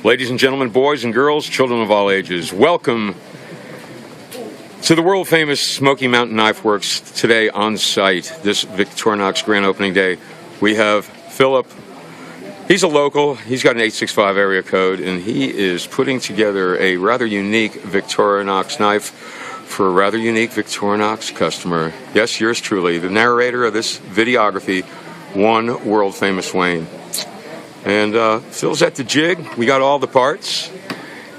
Ladies and gentlemen, boys and girls, children of all ages, welcome to the world-famous Smoky Mountain Knife Works today on site, this Victorinox grand opening day. We have Philip. He's a local. He's got an 865 area code, and he is putting together a rather unique Victorinox knife for a rather unique Victorinox customer. Yes, yours truly, the narrator of this videography, one world-famous Wayne. And Phil's at the jig. We got all the parts,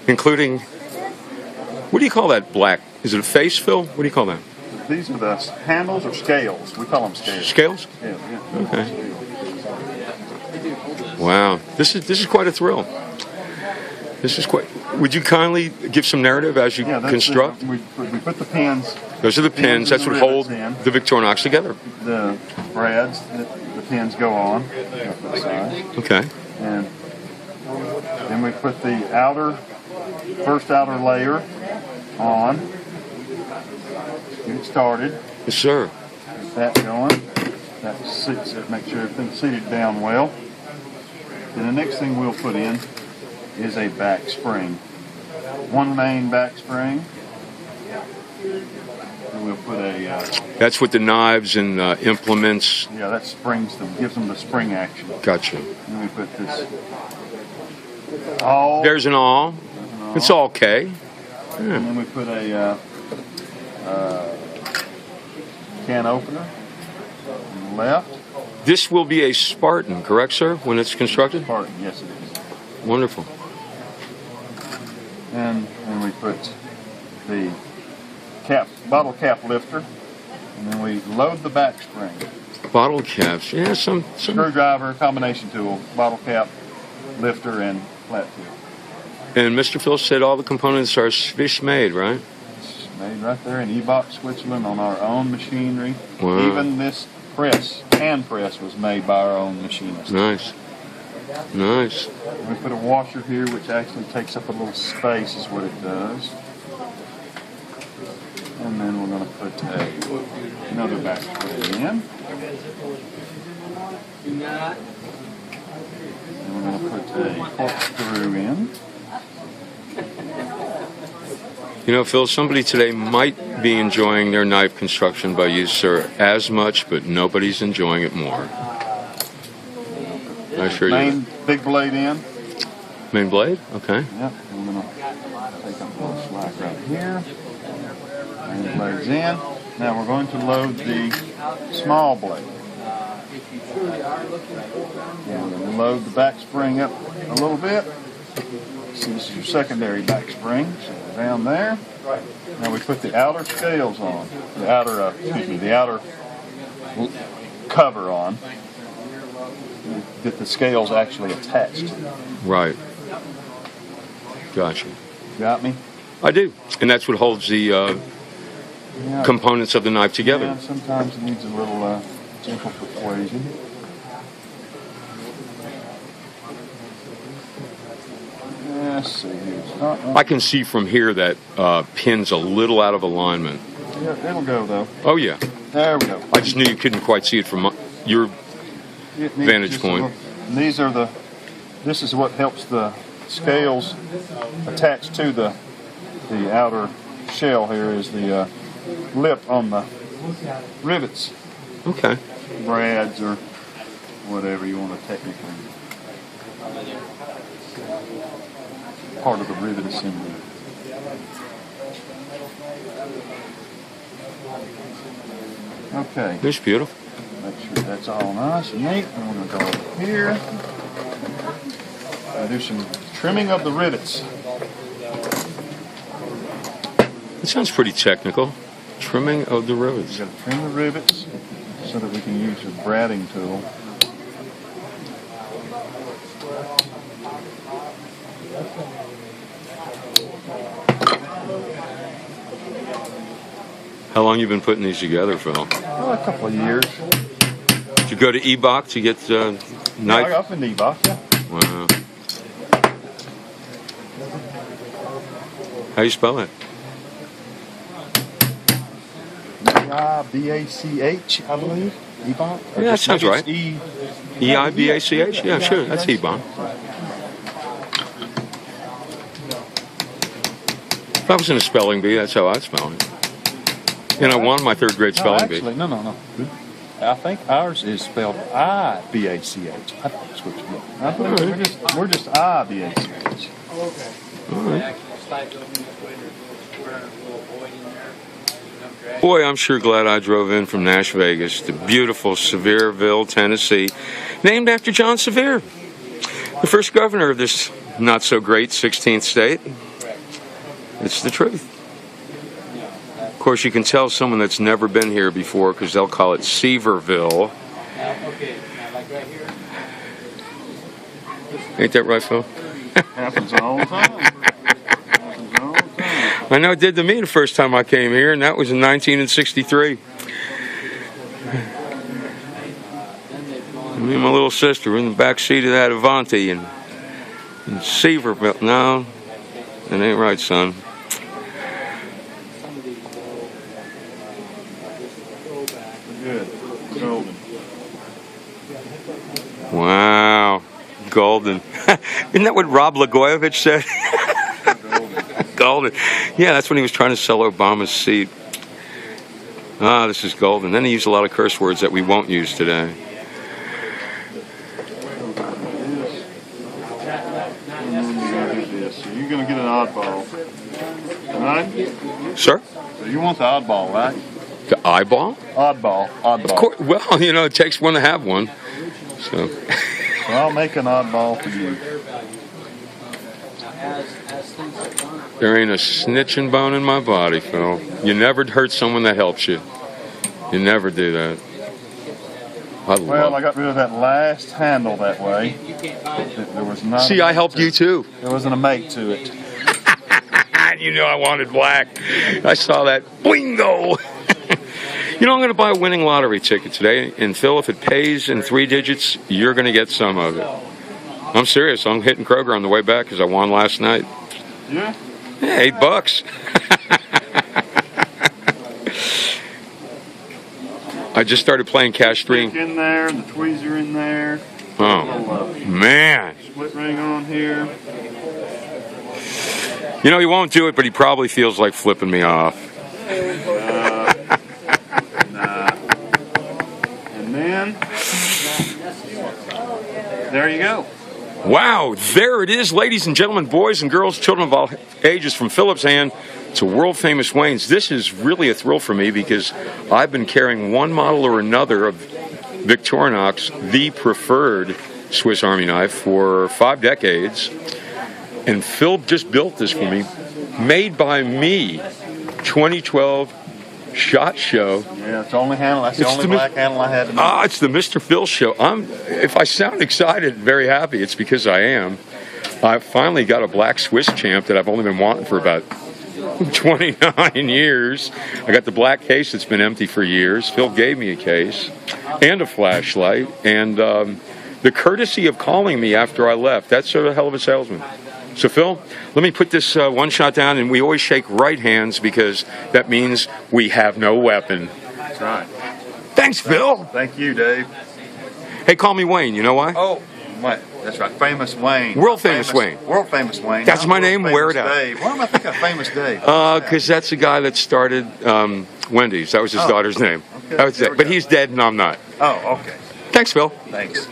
including, what do you call that black? Is it a face, Phil? What do you call that? These are the handles or scales. We call them scales. Scales? Yeah. Okay. Wow. This is quite a thrill. This is quite. Would you kindly give some narrative as you construct? We put the pins. Those are the pins. That's what hold the Victorinox together. The brads, the pins go on. Okay. And then we put the first outer layer on. Get it started. Yes, sir. Get that going. That sits it. Make sure everything's seated down well. And the next thing we'll put in is a back spring. One main back spring. And we'll put a... That's what the knives and implements... Yeah, that springs them, gives them the spring action. Gotcha. And we put this... awl. There's an awl. It's all okay. Yeah. And then we put a can opener on the left. This will be a Spartan, correct, sir, when it's constructed? Spartan, yes it is. Wonderful. And then we put the bottle cap lifter, and then we load the back spring. Bottle caps, yeah, some Screwdriver, combination tool, bottle cap, lifter, and flat tip. And Mr. Phil said all the components are Swiss made, right? It's made right there in Ebach, Switzerland, on our own machinery. Wow. Even this hand press was made by our own machinist. Nice. Nice. We put a washer here, which actually takes up a little space, is what it does. And then we're going to put another back spring in. And we're going to put a corkscrew in. You know, Phil, somebody today might be enjoying their knife construction by you, sir, as much, but nobody's enjoying it more. I assure you. Main big blade in. Main blade? Okay. Yep. I'm going to take up a little slack right here. Main blade's in. Now we're going to load the small blade. And we're going to load the back spring up a little bit. So this is your secondary back spring. So we're down there. Now we put the outer scales on. The outer cover on. That the scales actually attached to. Right. Gotcha. Got me? I do. And that's what holds the components of the knife together. Yeah, sometimes it needs a little gentle persuasion. Let's see here. I can see from here that pin's a little out of alignment. Yeah, it'll go though. Oh, yeah. There we go. I just knew you couldn't quite see it from your vantage point. This is what helps the scales attach to the outer shell here is the lip on the rivets. Okay. Brads or whatever you want to technically. Part of the rivet assembly. Okay. It's beautiful. Make sure that's all nice and neat. And we're going to go over here and do some trimming of the rivets. It sounds pretty technical. Trimming of the rivets. We've got to trim the rivets so that we can use a bradding tool. How long you been putting these together, Phil? Oh, a couple of years. Did you go to Ebach to get knife? Yeah, up in Ebach, yeah. Wow. How you spell it? E-I-B-A-C-H, I believe. Ebach? Yeah, that sounds right. E-I-B-A-C-H? E-I-B-A-C-H? Yeah, sure. That's Ebach. That was in a spelling bee. That's how I spell it. And I won my 3rd grade spelling bee. Actually, no. I think ours is spelled I-B-A-C-H. I think that's what you mean. I think we're just I-B-A-C-H. All right. Boy, I'm sure glad I drove in from Nash Vegas to beautiful Sevierville, Tennessee, named after John Sevier, the first governor of this not-so-great 16th state. It's the truth. Of course, you can tell someone that's never been here before because they'll call it Sevierville. Ain't that right, Phil? Happens all the time. I know it did to me the first time I came here, and that was in 1963. Me and my little sister were in the back seat of that Avanti and Sevierville. No, it ain't right, son. Good. Golden. Wow. Golden. Isn't that what Rob Blagojevich said? Golden. Yeah, that's when he was trying to sell Obama's seat. Ah, this is golden. Then he used a lot of curse words that we won't use today. So you're going to get an oddball. Right? Sir? So you want the oddball, right? The eyeball? Oddball. Of course. Well, you know, it takes one to have one. So. So I'll make an oddball for you. There ain't a snitching bone in my body, Phil. You never hurt someone that helps you. You never do that. Well, I got rid of that last handle that way. There was not. See, I helped you too. There wasn't a mate to it. You know I wanted black. I saw that. Bingo! You know, I'm going to buy a winning lottery ticket today. And Phil, if it pays in 3 digits, you're going to get some of it. I'm serious. I'm hitting Kroger on the way back because I won last night. Yeah? Yeah, $8. I just started playing Cash 3. In there, the tweezer in there. Oh, man. Split ring on here. You know, he won't do it, but he probably feels like flipping me off. Nah. And then, there you go. Wow, there it is, ladies and gentlemen, boys and girls, children of all ages, from Philip's hand to world-famous Wayne's. This is really a thrill for me because I've been carrying one model or another of Victorinox, the preferred Swiss Army knife, for 5 decades. And Phil just built this for me, made by me, 2012 SHOT Show. Yeah, it's the only handle. That's the only black handle I had to make. It's the Mr. Phil Show. If I sound excited, very happy, it's because I am. I finally got a black Swiss champ that I've only been wanting for about 29 years. I got the black case that's been empty for years. Phil gave me a case and a flashlight and the courtesy of calling me after I left. That's a hell of a salesman. So, Phil, let me put this one shot down, and we always shake right hands because that means we have no weapon. That's right. Thanks, Phil. Thank you, Dave. Hey, call me Wayne. You know why? Oh, what? That's right. Famous Wayne. World famous Wayne. World famous Wayne. That's my name. Wear it out. Dave. Why am I thinking of famous Dave? Because that's the guy that started Wendy's. That was his daughter's name. Okay. That was it. But he's dead, and I'm not. Oh, okay. Thanks, Phil. Thanks.